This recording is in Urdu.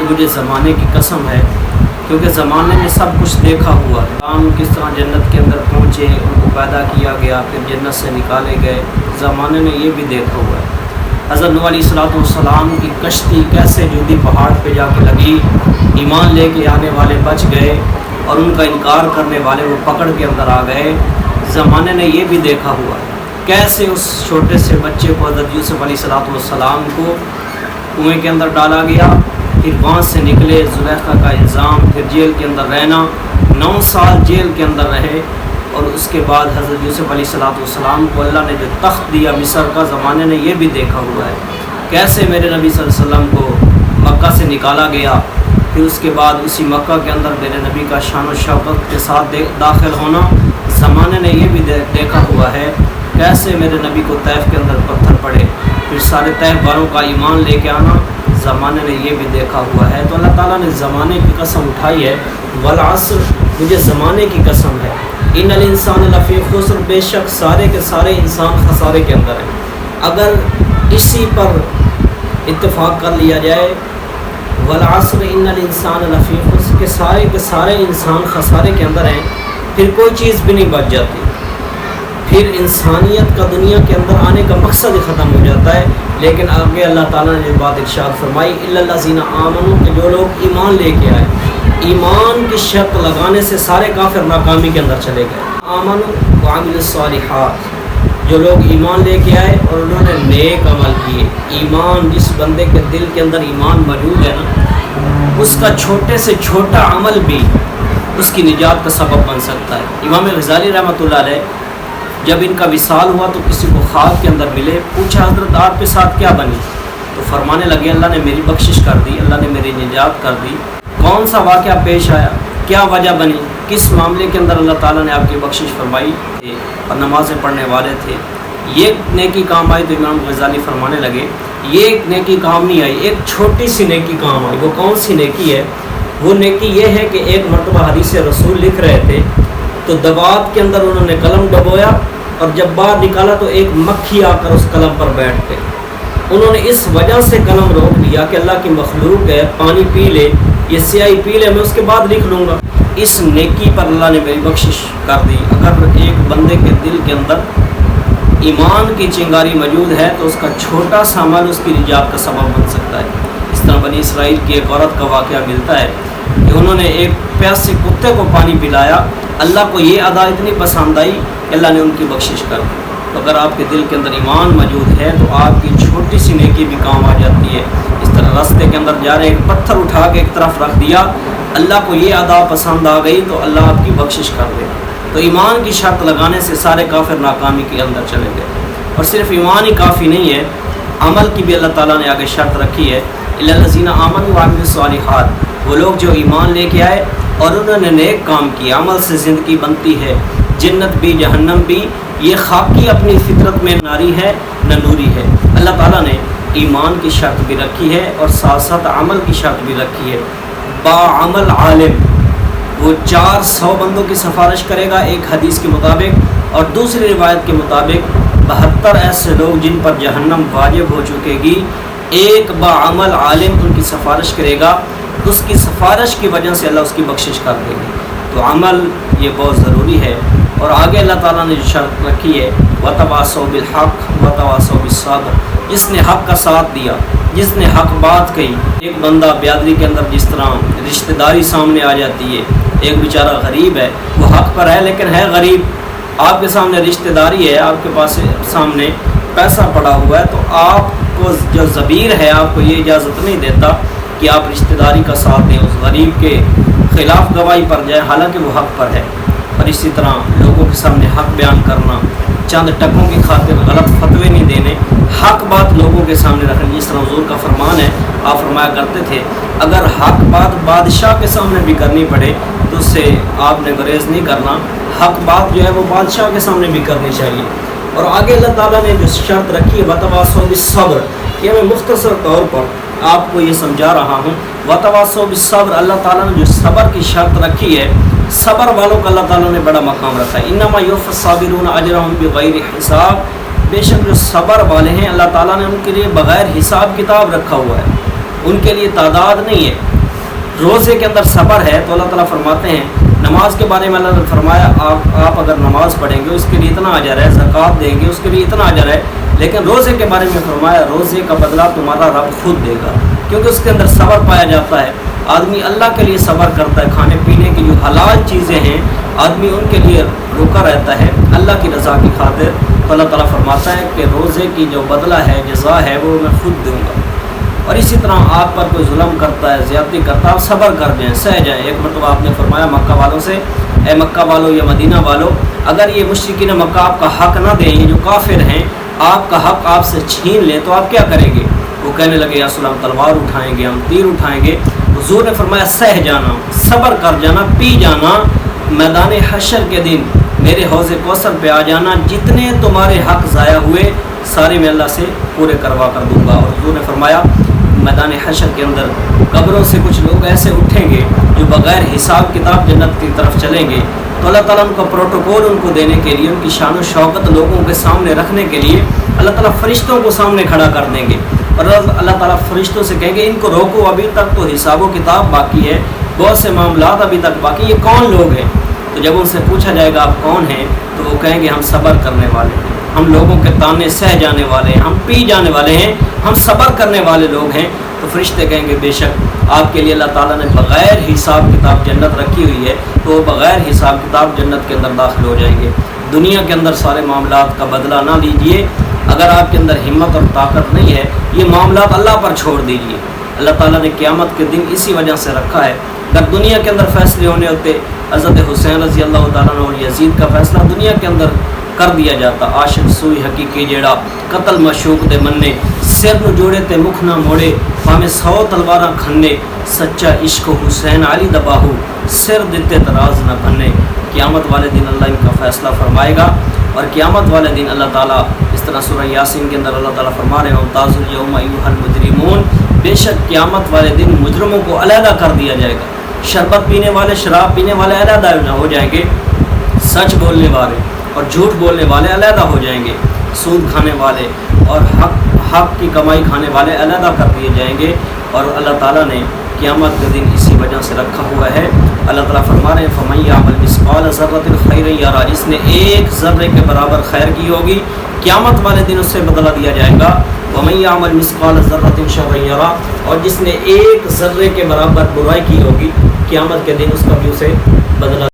کہ مجھے زمانے کی قسم ہے، کیونکہ زمانے میں سب کچھ دیکھا ہوا ہے۔ ہم کس طرح جنت کے اندر پہنچے، ان کو پیدا کیا گیا، پھر جنت سے نکالے گئے، زمانے نے یہ بھی دیکھا ہوا ہے۔ حضرت نوح علیہ السلام کی کشتی کیسے جودی پہاڑ پہ جا کے لگی، ایمان لے کے آنے والے بچ گئے اور ان کا انکار کرنے والے وہ پکڑ کے اندر آ گئے، زمانے نے یہ بھی دیکھا ہوا ہے۔ کیسے اس چھوٹے سے بچے کو حضرت یوسف علیہ السلام کو کنویں کے اندر ڈالا گیا، پھر وہاں سے نکلے، زلیخا کا الزام، پھر جیل کے اندر رہنا، 9 سال جیل کے اندر رہے، اور اس کے بعد حضرت یوسف علیہ السلام کو اللہ نے جو تخت دیا مصر کا، زمانے نے یہ بھی دیکھا ہوا ہے۔ کیسے میرے نبی صلی اللہ علیہ وسلم کو مکہ سے نکالا گیا، پھر اس کے بعد اسی مکہ کے اندر میرے نبی کا شان و شوکت کے ساتھ داخل ہونا، زمانے نے یہ بھی دیکھا ہوا ہے۔ کیسے میرے نبی کو طیف کے اندر پتھر پڑے، پھر سارے طیف والوں کا ایمان لے کے آنا، زمانے نے یہ بھی دیکھا ہوا ہے۔ تو اللہ تعالیٰ نے زمانے کی قسم اٹھائی ہے، والعصر، مجھے زمانے کی قسم ہے، ان الانسان لفی خسر، بے شک سارے کے سارے انسان خسارے کے اندر ہیں۔ اگر اسی پر اتفاق کر لیا جائے، والعصر ان الانسان لفی خسر، کہ سارے کے سارے انسان خسارے کے اندر ہیں، پھر کوئی چیز بھی نہیں بچ جاتی، پھر انسانیت کا دنیا کے اندر آنے کا مقصد ہی ختم ہو جاتا ہے۔ لیکن آگے اللہ تعالیٰ نے جو بات ارشاد فرمائی، الا الذین آمنوا، کہ جو لوگ ایمان لے کے آئے، ایمان کی شرط لگانے سے سارے کافر ناکامی کے اندر چلے گئے۔ آمنوا وعملوا الصالحات، جو لوگ ایمان لے کے آئے اور انہوں نے نیک عمل کیے۔ ایمان، جس بندے کے دل کے اندر ایمان موجود ہے نا، اس کا چھوٹے سے چھوٹا عمل بھی اس کی نجات کا سبب بن سکتا ہے۔ امام غزالی رحمۃ اللہ علیہ جب ان کا وصال ہوا تو کسی کو خواب کے اندر ملے، پوچھا حضرت آپ کے ساتھ کیا بنی؟ تو فرمانے لگے اللہ نے میری بخشش کر دی، اللہ نے میری نجات کر دی۔ کون سا واقعہ پیش آیا، کیا وجہ بنی، کس معاملے کے اندر اللہ تعالیٰ نے آپ کی بخشش فرمائی تھی؟ اور نمازیں پڑھنے والے تھے، یہ نیکی کام آئی۔ تو امام غزالی فرمانے لگے یہ ایک نیکی کام نہیں آئی، ایک چھوٹی سی نیکی کام آئی۔ وہ کون سی نیکی ہے؟ وہ نیکی یہ ہے کہ ایک مرتبہ حدیث رسول لکھ رہے تھے تو دوات کے اندر انہوں نے قلم ڈبویا، اور جب باہر نکالا تو ایک مکھی آ کر اس قلم پر بیٹھ گئی۔ انہوں نے اس وجہ سے قلم روک لیا کہ اللہ کی مخلوق ہے، پانی پی لے، یہ سیاہی پی لے، میں اس کے بعد لکھ لوں گا۔ اس نیکی پر اللہ نے میری بخشش کر دی۔ اگر ایک بندے کے دل کے اندر ایمان کی چنگاری موجود ہے تو اس کا چھوٹا سا عمل اس کی نجات کا سبب بن سکتا ہے۔ اس طرح بنی اسرائیل کی ایک عورت کا واقعہ ملتا ہے کہ انہوں نے ایک پیاسے کتے کو پانی پلایا، اللہ کو یہ ادا اتنی پسند آئی کہ اللہ نے ان کی بخشش کر دی۔ تو اگر آپ کے دل کے اندر ایمان موجود ہے تو آپ کی چھوٹی سی نیکی بھی کام آ جاتی ہے۔ اس طرح راستے کے اندر جا رہے ایک پتھر اٹھا کے ایک طرف رکھ دیا، اللہ کو یہ ادا پسند آ گئی تو اللہ آپ کی بخشش کر دے۔ تو ایمان کی شرط لگانے سے سارے کافر ناکامی کے اندر چلے گئے۔ اور صرف ایمان ہی کافی نہیں ہے، عمل کی بھی اللہ تعالیٰ نے آگے شرط رکھی ہے، الا الذین آمنوا وعملوا الصالحات، وہ لوگ جو ایمان لے کے آئے اور انہوں نے نیک کام کیا۔ عمل سے زندگی بنتی ہے، جنت بھی جہنم بھی، یہ خاکی اپنی فطرت میں ناری ہے نہ نوری ہے۔ اللہ تعالیٰ نے ایمان کی شرط بھی رکھی ہے اور ساتھ ساتھ عمل کی شرط بھی رکھی ہے۔ با عمل عالم، وہ 400 بندوں کی سفارش کرے گا ایک حدیث کے مطابق، اور دوسری روایت کے مطابق 72 ایسے لوگ جن پر جہنم واجب ہو چکے گی، ایک با عمل عالم ان کی سفارش کرے گا، اس کی سفارش کی وجہ سے اللہ اس کی بخشش کر دے گی۔ تو عمل یہ بہت ضروری ہے۔ اور آگے اللہ تعالیٰ نے جو شرط رکھی ہے، وَتَوَاصَوْا بِالْحَقِّ وَتَوَاصَوْا بِالصَّبْرِ، جس نے حق کا ساتھ دیا، جس نے حق بات کہی۔ ایک بندہ بیادری کے اندر جس طرح رشتہ داری سامنے آ جاتی ہے، ایک بیچارہ غریب ہے، وہ حق پر ہے لیکن ہے غریب، آپ کے سامنے رشتہ داری ہے، آپ کے پاس سامنے پیسہ پڑا ہوا ہے، تو آپ کو جو ضمیر ہے آپ کو یہ اجازت نہیں دیتا کہ آپ رشتہ داری کا ساتھ دیں، اس غریب کے خلاف گواہی پر جائے حالانکہ وہ حق پر ہے۔ اور اسی طرح لوگوں کے سامنے حق بیان کرنا، چند ٹکوں کی خاطر غلط فتوے نہیں دینے، حق بات لوگوں کے سامنے رکھنی۔ جس طرح حضور کا فرمان ہے، آپ فرمایا کرتے تھے اگر حق بات بادشاہ کے سامنے بھی کرنی پڑے تو اس سے آپ نے گریز نہیں کرنا، حق بات جو ہے وہ بادشاہ کے سامنے بھی کرنی چاہیے۔ اور آگے اللہ تعالیٰ نے جو شرط رکھی ہے وَتَوَاصَوْا بِالصَّبْرِ، یہ میں مختصر طور پر آپ کو یہ سمجھا رہا ہوں۔ وَتَوَاصَوْا بِالصَّبْرِ، اللہ تعالیٰ نے جو صبر کی شرط رکھی ہے، صبر والوں کا اللہ تعالیٰ نے بڑا مقام رکھا ہے۔ اِنَّمَا يُوَفَّى الصَّابِرُونَ أَجْرَهُم بِغَيْرِ حساب، بے شک جو صبر والے ہیں اللہ تعالیٰ نے ان کے لیے بغیر حساب کتاب رکھا ہوا ہے، ان کے لیے تعداد نہیں ہے۔ روزے کے اندر صبر ہے تو اللہ تعالیٰ فرماتے ہیں نماز کے بارے میں اللہ نے فرمایا آپ اگر نماز پڑھیں گے اس کے لیے اتنا اجر ہے، زکوٰۃ دیں گے اس کے لیے اتنا اجر ہے، لیکن روزے کے بارے میں فرمایا روزے کا بدلہ تمہارا رب خود دے گا، کیونکہ اس کے اندر صبر پایا جاتا ہے۔ آدمی اللہ کے لیے صبر کرتا ہے، کھانے پینے کی جو حلال چیزیں ہیں آدمی ان کے لیے رکا رہتا ہے اللہ کی رضا کی خاطر، تو اللہ تعالیٰ فرماتا ہے کہ روزے کی جو بدلہ ہے، جزا ہے، وہ میں خود دوں گا۔ اور اسی طرح آپ پر کوئی ظلم کرتا ہے، زیادتی کرتا ہے، آپ صبر کر جائیں، سہ جائیں۔ ایک مرتبہ آپ نے فرمایا مکہ والوں سے، اے مکہ والوں یا مدینہ والوں، اگر یہ مشرکین مکہ آپ کا حق نہ دیں، یہ جو کافر ہیں آپ کا حق آپ سے چھین لیں تو آپ کیا کریں گے؟ وہ کہنے لگے یا رسول اللہ، تلوار اٹھائیں گے، ہم تیر اٹھائیں گے۔ حضور نے فرمایا سہ جانا، صبر کر جانا، پی جانا، میدان حشر کے دن میرے حوض کوثر پہ آ جانا، جتنے تمہارے حق ضائع ہوئے سارے میں اللہ سے پورے کروا کر دوں گا۔ اور حضور نے فرمایا میدان حشر کے اندر قبروں سے کچھ لوگ ایسے اٹھیں گے جو بغیر حساب کتاب جنت کی طرف چلیں گے، تو اللہ تعالیٰ ان کا پروٹوکول ان کو دینے کے لیے، ان کی شان و شوکت لوگوں کے سامنے رکھنے کے لیے اللہ تعالیٰ فرشتوں کو سامنے کھڑا کر دیں گے، اور اللہ تعالیٰ فرشتوں سے کہیں گے ان کو روکو، ابھی تک تو حساب و کتاب باقی ہے، بہت سے معاملات ابھی تک باقی، یہ کون لوگ ہیں؟ تو جب ان سے پوچھا جائے گا آپ کون ہیں تو وہ کہیں گے ہم صبر کرنے والے ہیں، ہم لوگوں کے تانے سہ جانے والے ہیں، ہم پی جانے والے ہیں، ہم صبر کرنے والے لوگ ہیں۔ تو فرشتے کہیں گے بے شک آپ کے لیے اللہ تعالیٰ نے بغیر حساب کتاب جنت رکھی ہوئی ہے، تو وہ بغیر حساب کتاب جنت کے اندر داخل ہو جائیں گے۔ دنیا کے اندر سارے معاملات کا بدلہ نہ لیجئے، اگر آپ کے اندر ہمت اور طاقت نہیں ہے یہ معاملات اللہ پر چھوڑ دیجئے۔ اللہ تعالیٰ نے قیامت کے دن اسی وجہ سے رکھا ہے، اگر دنیا کے اندر فیصلے ہونے ہوتے، حضرت حسین رضی اللہ تعالیٰ عنہ اور یزید کا فیصلہ دنیا کے اندر کر دیا جاتا۔ عاشق سوئی حقیقی جیڑا قتل مشوق دے مننے، سر نو جوڑے تے مکھ نہ موڑے، پاویں 100 تلواراں کھنے، سچا عشق حسین علی دا باہو، سر دتے تراز نہ بننے۔ قیامت والے دن اللہ ان کا فیصلہ فرمائے گا، اور قیامت والے دن اللہ تعالیٰ اس طرح سورہ یاسین کے اندر اللہ تعالیٰ فرما رہے ہیں ممتاز الیوم ایھا المجرمون، بے شک قیامت والے دن مجرموں کو علیحدہ کر دیا جائے گا، شربت پینے والے، شراب پینے والے علیحدہ ہو جائیں گے، سچ بولنے والے اور جھوٹ بولنے والے علیحدہ ہو جائیں گے، سود کھانے والے اور حق کی کمائی کھانے والے علیحدہ کر دیے جائیں گے۔ اور اللہ تعالیٰ نے قیامت کے دن اسی وجہ سے رکھا ہوا ہے۔ اللہ تعالیٰ فرما رہے ہیں فَمَن يَعْمَلْ مِثْقَالَ ذَرَّةٍ خَيْرًا يَرَهُ، جس نے ایک ذرے کے برابر خیر کی ہوگی قیامت والے دن اس سے بدلہ دیا جائے گا۔ وَمَن يَعْمَلْ مِثْقَالَ ذَرَّةٍ شَرًّا يَرَهُ، اور جس نے ایک ذرے کے برابر برائی کی ہوگی قیامت کے دن اس کا بھی اسے بدلہ